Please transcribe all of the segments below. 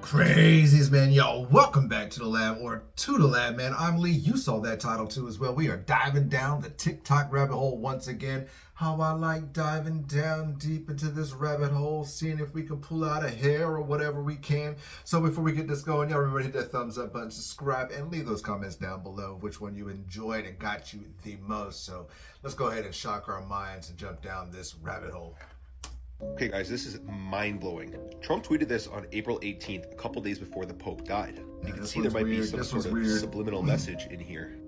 Crazies, man. Yo, welcome back to the lab, or to the lab, man. I'm Lee. You saw that title too as well. We are diving down the TikTok rabbit hole once again. How I like diving down deep into this rabbit hole, seeing if we can pull out a hair or whatever we can. So before we get this going, y'all remember to hit that thumbs up button, subscribe, and leave those comments down below which one you enjoyed and got you the most. So let's go ahead and shock our minds and jump down this rabbit hole. Okay guys, this is mind-blowing. Trump tweeted this on April 18th, a couple days before the Pope died. You can see there might be some sort of subliminal message in here.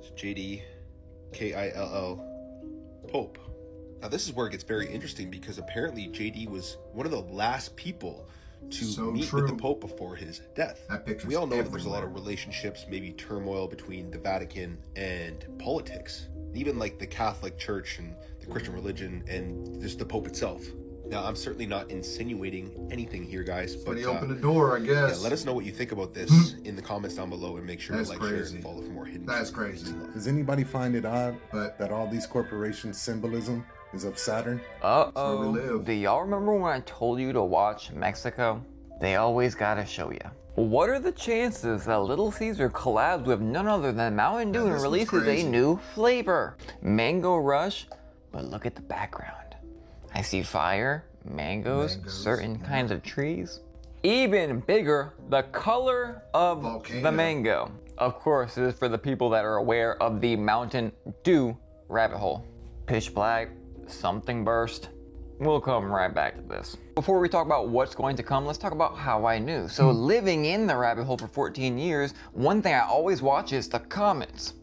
It's JD, K-I-L-L, Pope. Now this is where it gets very interesting because apparently JD was one of the last people to meet with the Pope before his death. We all know that there's a lot of relationships, maybe turmoil between the Vatican and politics. Even like the Catholic Church and the Christian religion and just the Pope itself. Now, I'm certainly not insinuating anything here, guys. But he opened the door, I guess. Yeah, let us know what you think about this in the comments down below, and make sure to like, share, and follow for more hidden. That's crazy. Does anybody find it odd that all these corporations' symbolism is of Saturn? Uh-oh. Do y'all remember when I told you to watch Mexico? They always gotta show you. What are the chances that Little Caesar collabs with none other than Mountain Dew and releases a new flavor? Mango Rush, but look at the background. I see fire, mangoes, certain kinds of trees. Even bigger, the color of the mango. Of course, this is for the people that are aware of the Mountain Dew rabbit hole. Pitch black, something burst. We'll come right back to this. Before we talk about what's going to come, let's talk about how I knew. So living in the rabbit hole for 14 years, one thing I always watch is the comments.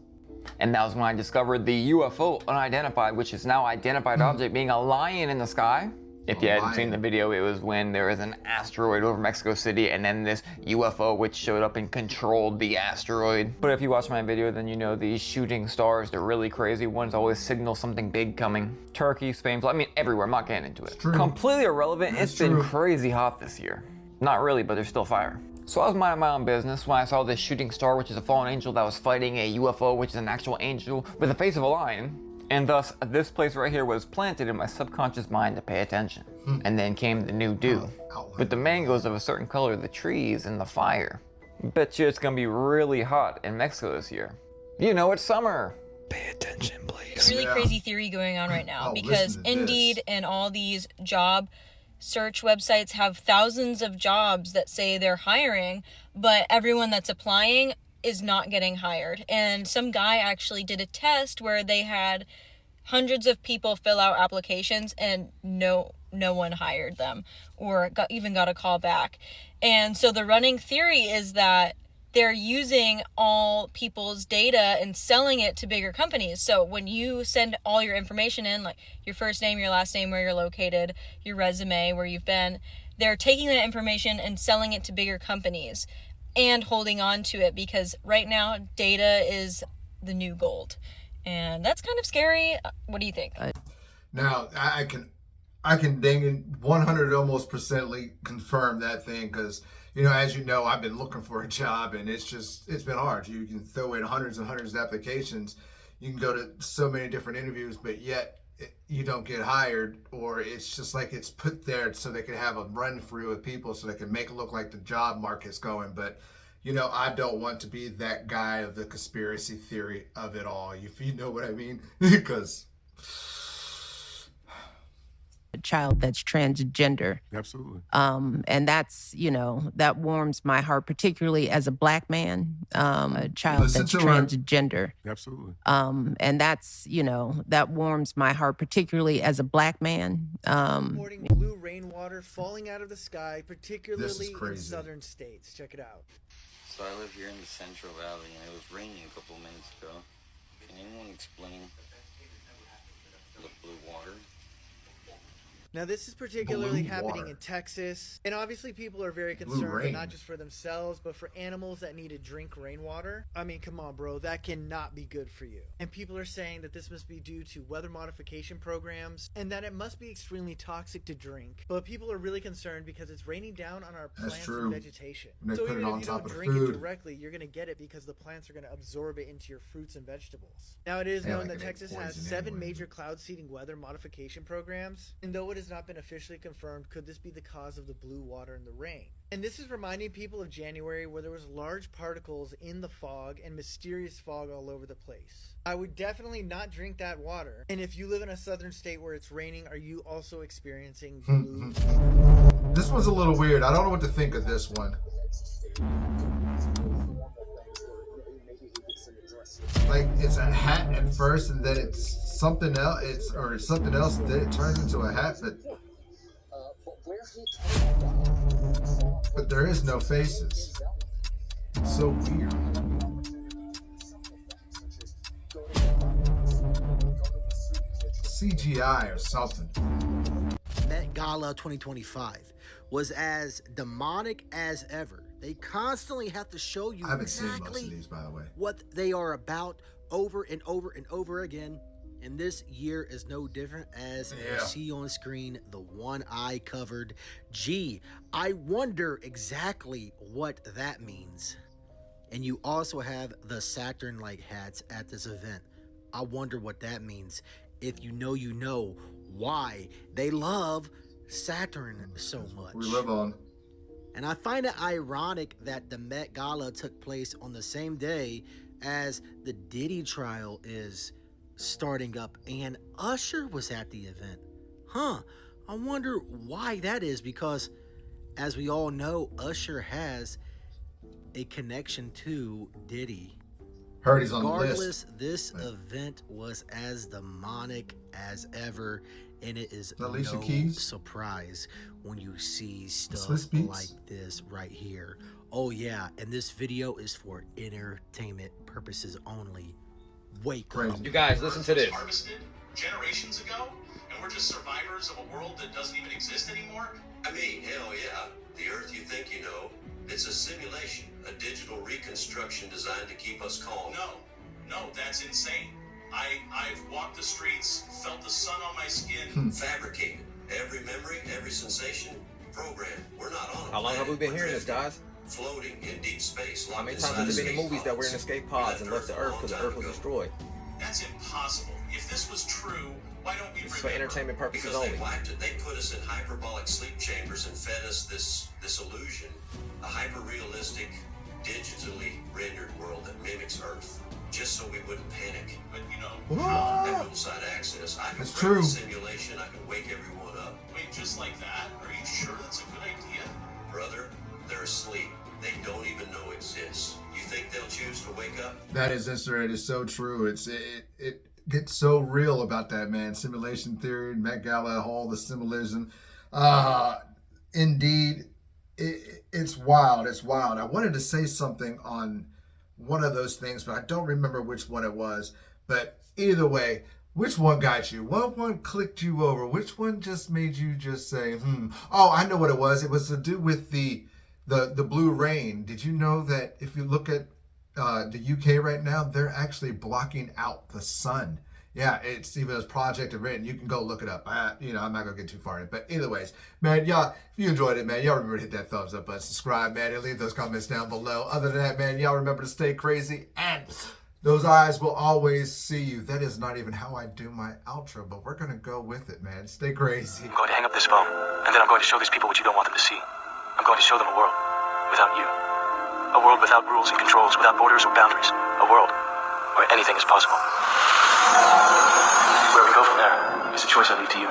And that was when I discovered the UFO unidentified, which is now identified object being a lion in the sky. If you hadn't seen the video, it was when there was an asteroid over Mexico City and then this UFO which showed up and controlled the asteroid. But if you watch my video, then you know these shooting stars, the really crazy ones, always signal something big coming. Turkey, Spain, I mean everywhere, I'm not getting into it. Completely irrelevant, it's been crazy hot this year. Not really, but there's still fire. So I was minding my own business when I saw this shooting star, which is a fallen angel that was fighting a UFO, which is an actual angel with the face of a lion. And thus, this place right here was planted in my subconscious mind to pay attention. And then came the new dew. With the mangoes of a certain color, the trees, and the fire. Bet you it's gonna be really hot in Mexico this year. You know, it's summer. Pay attention, please. Really crazy theory going on right now because Indeed and all these job search websites have thousands of jobs that say they're hiring, but everyone that's applying is not getting hired. And some guy actually did a test where they had hundreds of people fill out applications and no one hired them or even got a call back. And so the running theory is that they're using all people's data and selling it to bigger companies. So when you send all your information in, like your first name, your last name, where you're located, your resume, where you've been, they're taking that information and selling it to bigger companies and holding on to it because right now data is the new gold. And that's kind of scary. What do you think? Now, I can dang it 100 almost percently confirm that thing because, you know, as you know, I've been looking for a job and it's been hard. You can throw in hundreds and hundreds of applications. You can go to so many different interviews, but yet you don't get hired, or it's just like it's put there so they can have a run through with people so they can make it look like the job market's going. But, you know, I don't want to be that guy of the conspiracy theory of it all, if you know what I mean, because... child that's transgender. Absolutely. And that's, you know, that warms my heart, particularly as a black man, a child that's transgender. Absolutely. And that's, you know, that warms my heart, particularly as a black man. Reporting blue rainwater falling out of the sky, particularly in southern states. Check it out. So I live here in the Central Valley, and it was raining a couple minutes ago. Can anyone explain the blue water? Now, this is particularly happening in Texas, and obviously people are very concerned, but not just for themselves, but for animals that need to drink rainwater. I mean, come on, bro, that cannot be good for you. And people are saying that this must be due to weather modification programs, and that it must be extremely toxic to drink. But people are really concerned because it's raining down on our plants and vegetation. So even if you don't drink it directly, you're going to get it because the plants are going to absorb it into your fruits and vegetables. Now, it is known that Texas has 7 major cloud seeding weather modification programs, and though it it has not been officially confirmed, could this be the cause of the blue water in the rain? And this is reminding people of January, where there was large particles in the fog and mysterious fog all over the place. I would definitely not drink that water. And if you live in a southern state where it's raining, are you also experiencing blue? This one's a little weird. I don't know what to think of this one. Like, it's a hat at first, and then it's something else. It's something else, and then it turns into a hat. But there is no faces. It's so weird. CGI or something. Met Gala 2025 was as demonic as ever. They constantly have to show you exactly these, by the way, what they are about over and over and over again. And this year is no different, as you see on screen, the one eye covered. Gee, I wonder exactly what that means. And you also have the Saturn-like hats at this event. I wonder what that means. If you know why they love Saturn so much. We live on. And I find it ironic that the Met Gala took place on the same day as the Diddy trial is starting up, and Usher was at the event. I wonder why that is, because as we all know, Usher has a connection to Diddy. Heard he's on the list. Regardless, this event was as demonic as ever, and it is no surprise when you see stuff like this right here. Oh yeah, and this video is for entertainment purposes only. Wake up. You guys, listen to this. Harvested generations ago, and we're just survivors of a world that doesn't even exist anymore? I mean, hell yeah. The Earth you think you know, it's a simulation, a digital reconstruction designed to keep us calm. No, that's insane. I've walked the streets, felt the sun on my skin. Fabricated. Every memory, every sensation, programmed. We're not on a How long have we been hearing this, guys? Floating in deep space. How many times have there been in movies that we're in escape pods and left the Earth because the Earth was destroyed? That's impossible. If this was true, why don't we remember? It's for entertainment purposes only. They wiped it. They put us in hyperbolic sleep chambers and fed us this illusion. A hyper-realistic, digitally rendered world that mimics Earth. Just so we wouldn't panic. But that roadside access. I can break the simulation. I can wake everyone up. Wait, just like that? Are you sure that's a good idea? Brother, they're asleep. They don't even know exists. You think they'll choose to wake up? That is it is so true. It gets so real about that, man. Simulation theory, Met Gala, all the symbolism. Indeed, it's wild. It's wild. I wanted to say something on one of those things, but I don't remember which one it was. But either way, which one got you? What one clicked you over? Which one just made you just say, Oh, I know what it was. It was to do with the blue rain. Did you know that if you look at the UK right now, they're actually blocking out the sun? Yeah, it's even as Project of Rain. You can go look it up. I'm not gonna get too far in it. But either ways, man, y'all, if you enjoyed it, man, y'all remember to hit that thumbs up button, subscribe, man, and leave those comments down below. Other than that, man, y'all remember to stay crazy, and those eyes will always see you. That is not even how I do my outro, but we're gonna go with it, man. Stay crazy. I'm going to hang up this phone, and then I'm going to show these people what you don't want them to see. I'm going to show them a world without you. A world without rules and controls, without borders or boundaries. A world where anything is possible. Where we go from there is a choice I leave to you.